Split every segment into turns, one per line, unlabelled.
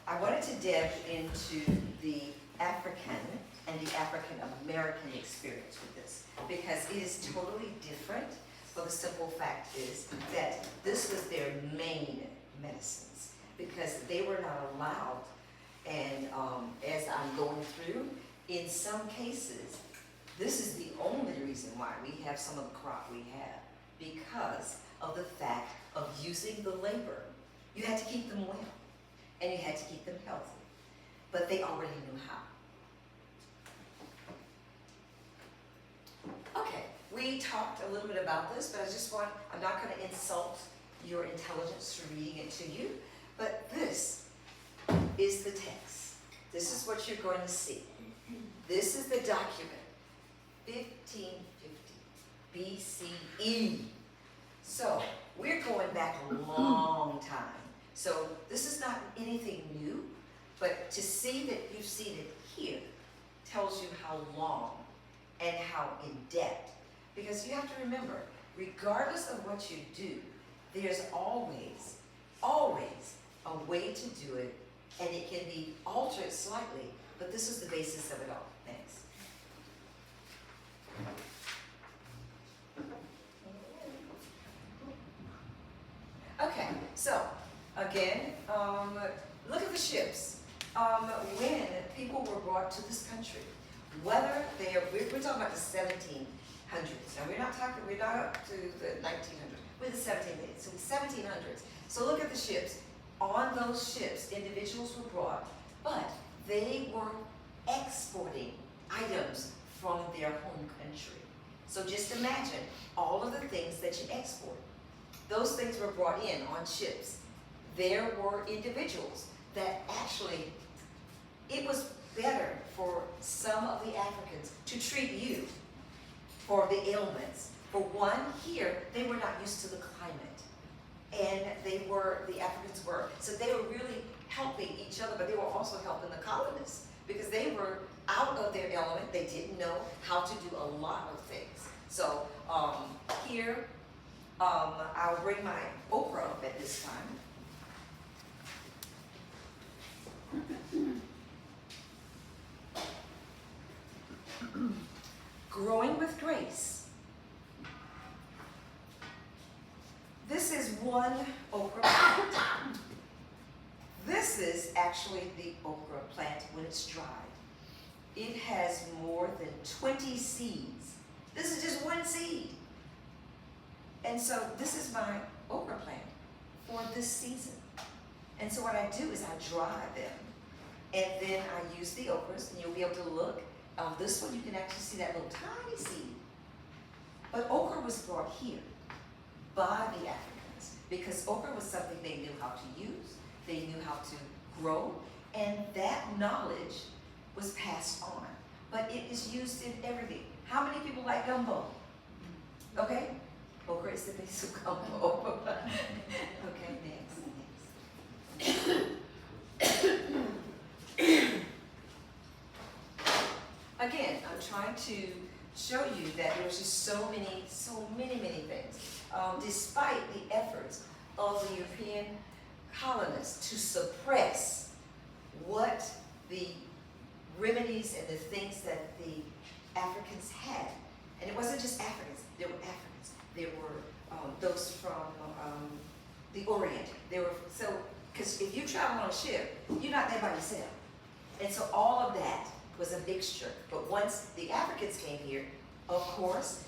I wanted to delve into the African and the African American experience with this, because it is totally different. For the simple fact is that this was their main medicines, because they were not allowed. And as I'm going through, in some cases, this is the only reason why we have some of the crop we have, because of the fact of using the labor. You had to keep them well, and you had to keep them healthy, but they already knew how. Okay, we talked a little bit about this, but I'm not going to insult your intelligence through reading it to you, but this is the text. This is what you're going to see. This is the document, 1550 BCE. So we're going back a long time. So this is not anything new, but to see that you've seen it here tells you how long and how in depth. Because you have to remember, regardless of what you do, there's always a way to do it, and it can be altered slightly, but this is the basis of it all. Thanks. Okay, so again, look at the ships. When people were brought to this country, whether they are, we're talking about the 1700s. Now we're not up to the 1900s. We're the 1700s. So the 1700s. So look at the ships. On those ships, individuals were brought, but they were exporting items from their home country. So just imagine all of the things that you export. Those things were brought in on ships. There were individuals that actually, it was better for some of the Africans to treat you for the ailments. For one, here, they were not used to the climate. And the Africans were, so they were really helping each other, but they were also helping the colonists, because they were out of their element. They didn't know how to do a lot of things. So here, I'll bring my okra up at this time. Growing with grace. This is one okra plant. This is actually the okra plant when it's dried. It has more than 20 seeds. This is just one seed. And so this is my okra plant for this season. And so what I do is I dry them, and then I use the okras, and you'll be able to look. This one, you can actually see that little tiny seed. But okra was brought here by the Africans, because okra was something they knew how to use, they knew how to grow, and that knowledge was passed on. But it is used in everything. How many people like gumbo? Okay? Okra is the base of gumbo. Okay, next. Again, I'm trying to show you that there's just so many things. Despite the efforts of the European colonists to suppress what the remedies and the things that the Africans had. And it wasn't just Africans, there were Africans. There were those from the Orient. Because if you travel on a ship, you're not there by yourself. And so all of that was a mixture. But once the Africans came here, of course,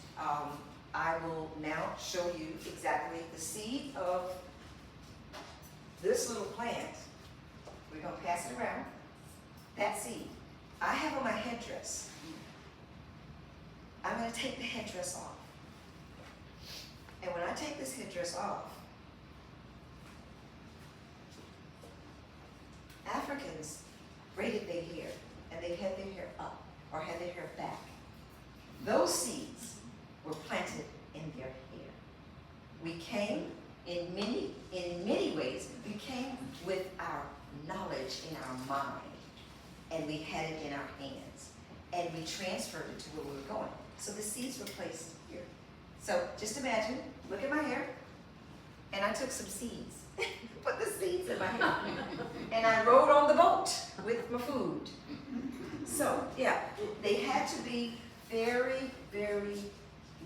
I will now show you exactly the seed of this little plant. We're going to pass it around. That seed. I have on my headdress. I'm going to take the headdress off. And when I take this headdress off, Africans braided their hair, and they had their hair up or had their hair back. Those seeds were planted in their hair. We came in many ways, we came with our knowledge in our mind, and we had it in our hands, and we transferred it to where we were going. So the seeds were placed here. So just imagine, look at my hair, and I took some seeds, put the seeds in my hair, and I rode on the boat with my food. So, yeah, they had to be very, very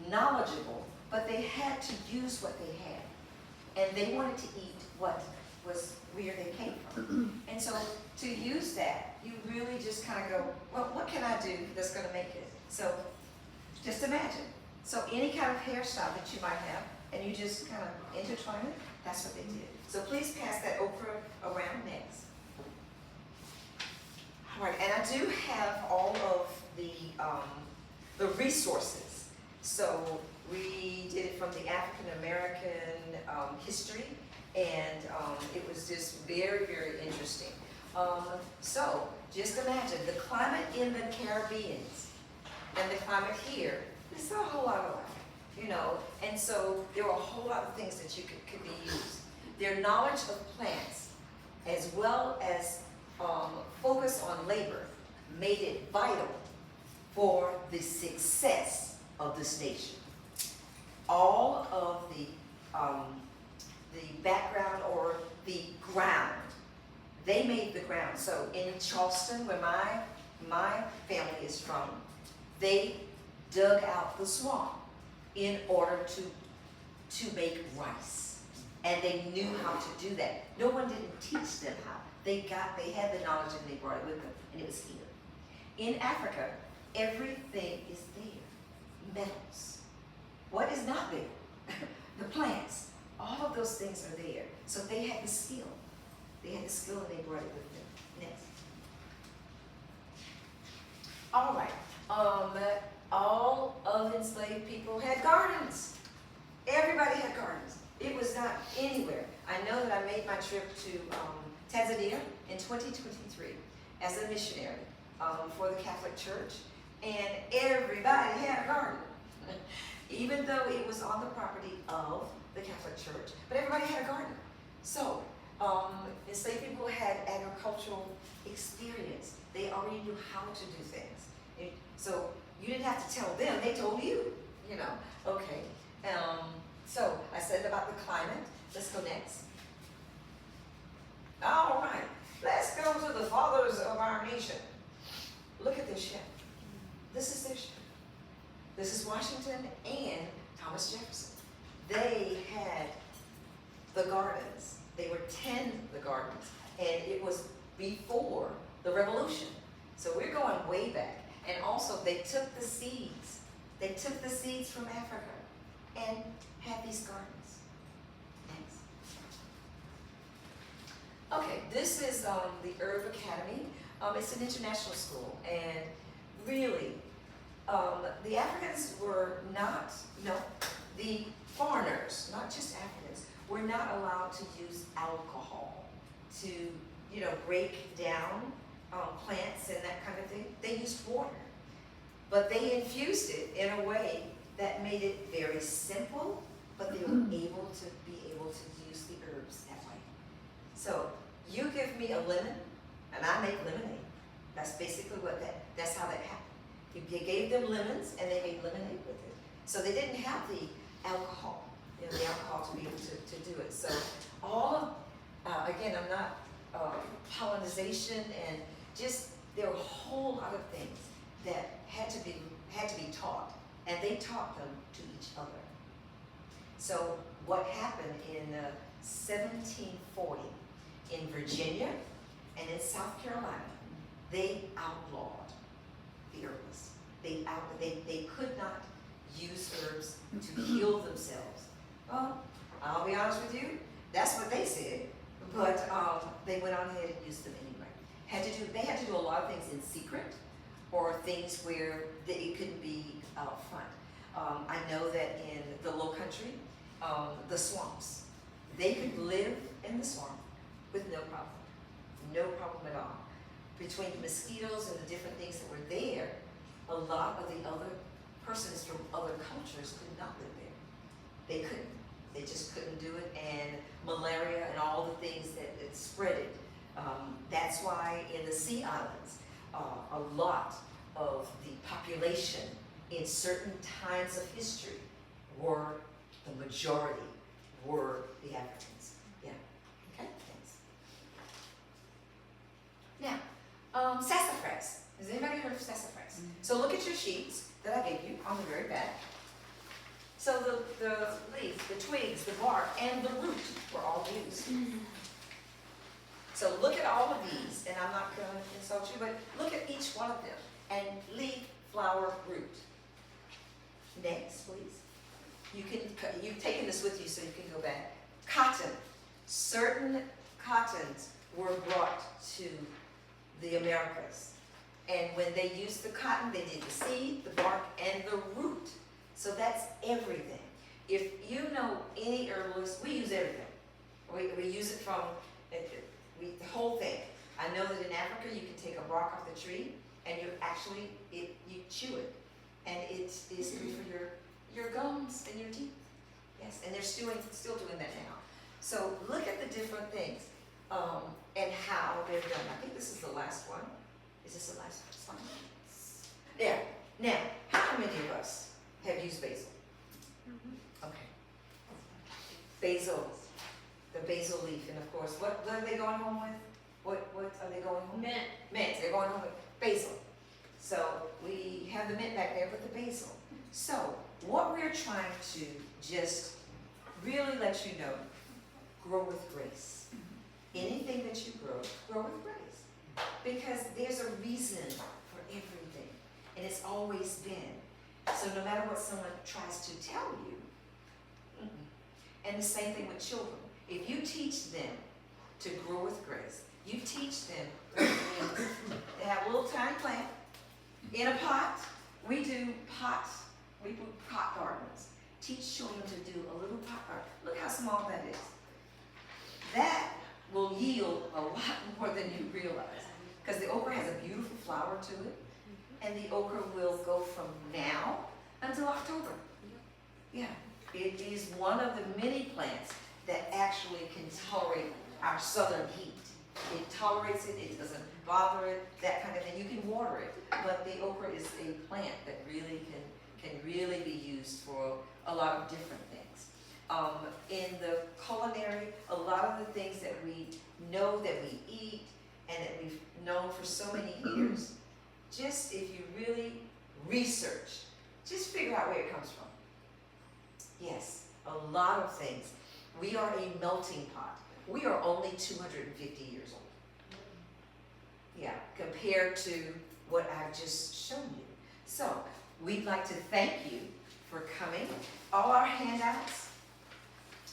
knowledgeable, but they had to use what they had. And they wanted to eat what was where they came from. And so to use that, you really just kind of go, well, what can I do that's going to make it? So just imagine. So any kind of hairstyle that you might have, and you just kind of intertwine it, that's what they did. So please pass that okra around next. All right, and I do have all of the resources. So we did it from the African American history, and it was just very, very interesting. So just imagine the climate in the Caribbean and the climate here, it's not a whole lot alike, you know, and so there were a whole lot of things that you could be used. Their knowledge of plants, as well as focus on labor, made it vital for the success of this nation. All of the background or the ground, they made the ground. So in Charleston, where my family is from, they dug out the swamp in order to make rice. And they knew how to do that. No one didn't teach them how. They had the knowledge and they brought it with them, and it was here. In Africa, everything is there. Metals. What is not there? The plants. All of those things are there. So they had the skill. They had the skill and they brought it with them. Next. All right. All of enslaved people had gardens. Everybody had gardens. It was not anywhere. I know that I made my trip to Tanzania in 2023 as a missionary for the Catholic Church, and everybody had a garden, even though it was on the property of the Catholic Church, but everybody had a garden. So enslaved people had agricultural experience. They already knew how to do things. So you didn't have to tell them, they told you, you know. Okay. So I said about the climate. Let's go next. All right, let's go to the fathers of our nation. Look at this ship. This is their ship. This is Washington and Thomas Jefferson. They had the gardens. They were tend the gardens, and it was before the Revolution. So we're going way back. And also they took the seeds. They took the seeds from Africa and had these gardens. Next. Okay, this is the Herb Academy. It's an international school, and really, the Africans were not, the foreigners, not just Africans, were not allowed to use alcohol to, break down plants and that kind of thing. They used water, but they infused it in a way that made it very simple, but they were able to use the herbs that way. So you give me a lemon, and I make lemonade. That's basically that's how that happened. You gave them lemons, and they made lemonade with it. So they didn't have the alcohol, the alcohol to be able to do it. So all of, again, I'm not pollinization, and just there were a whole lot of things that had to be taught, and they taught them to each other. So what happened in 1740 in Virginia and in South Carolina, they outlawed the herbalists. They could not use herbs to heal themselves. Well, I'll be honest with you, that's what they said, but they went on ahead and used them anyway. They had to do a lot of things in secret, or things where it couldn't be out front. I know that in the Low Country, the swamps, they could live in the swamp with no problem at all. Between the mosquitoes and the different things that were there, a lot of the other persons from other cultures could not live there. They couldn't. They just couldn't do it, and malaria and all the things that it spread it. That's why in the Sea Islands, a lot of the population in certain times of history the majority were the Africans. Yeah, okay, thanks. So look at your sheets that I gave you on the very back. So the leaf, the twigs, the bark, and the root were all used. So look at all of these, and I'm not going to insult you, but look at each one of them. And leaf, flower, root. Next, please. You've taken this with you so you can go back. Cotton. Certain cottons were brought to the Americas. And when they used the cotton, they did the seed, the bark, and the root. So that's everything. If you know any herbalist, we use everything. We use it from the whole thing. I know that in Africa you can take a bark off the tree and you chew it. And it is good for your gums and your teeth. Yes, and they're still doing that now. So look at the different things and how they're done. I think this is the last one. Is this the last slide? There. Now, how many of us have used basil? Okay. Basil. The basil leaf, and of course, what are they going home with? What are they going home with?
Mint.
Mint. They're going home with basil. So we have the mint back there with the basil. So what we're trying to just really let you know, grow with grace. Anything that you grow with grace. Because there's a reason for everything. And it's always been. So no matter what someone tries to tell you, and the same thing with children. If you teach them to grow with grace, you teach them they have a little tiny plant in a pot. We do pot gardens. Teach children to do a little pot garden. Look how small that is. That will yield a lot more than you realize. Because the okra has a beautiful flower to it. And the okra will go from now until October. Yeah, it is one of the many plants that actually can tolerate our southern heat. It tolerates it, it doesn't bother it, that kind of thing. You can water it, but the okra is a plant that really can really be used for a lot of different things. In the culinary, a lot of the things that we know that we eat and that we've known for so many years, just if you really research, just figure out where it comes from. Yes, a lot of things. We are a melting pot. We are only 250 years old. Yeah, compared to what I've just shown you. So, we'd like to thank you for coming. All our handouts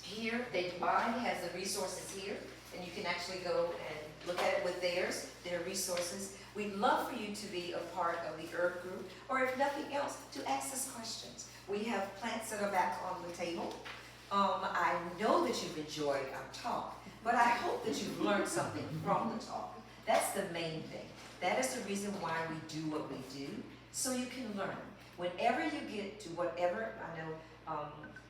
here, Bonnie has the resources here, and you can actually go and look at it with their resources. We'd love for you to be a part of the herb group, or if nothing else, to ask us questions. We have plants that are back on the table. I know that you've enjoyed our talk, but I hope that you've learned something from the talk. That's the main thing. That is the reason why we do what we do, so you can learn. Whenever you get to whatever, I know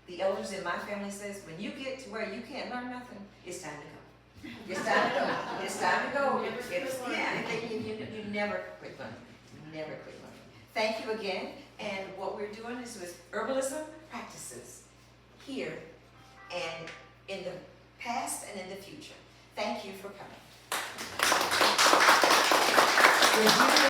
the elders in my family says, when you get to where you can't learn nothing, it's time to go. It's time to go. It's time to go. You never quit learning. Never quit learning. Thank you again. And what we're doing is with herbalism practices here and in the past and in the future. Thank you for coming.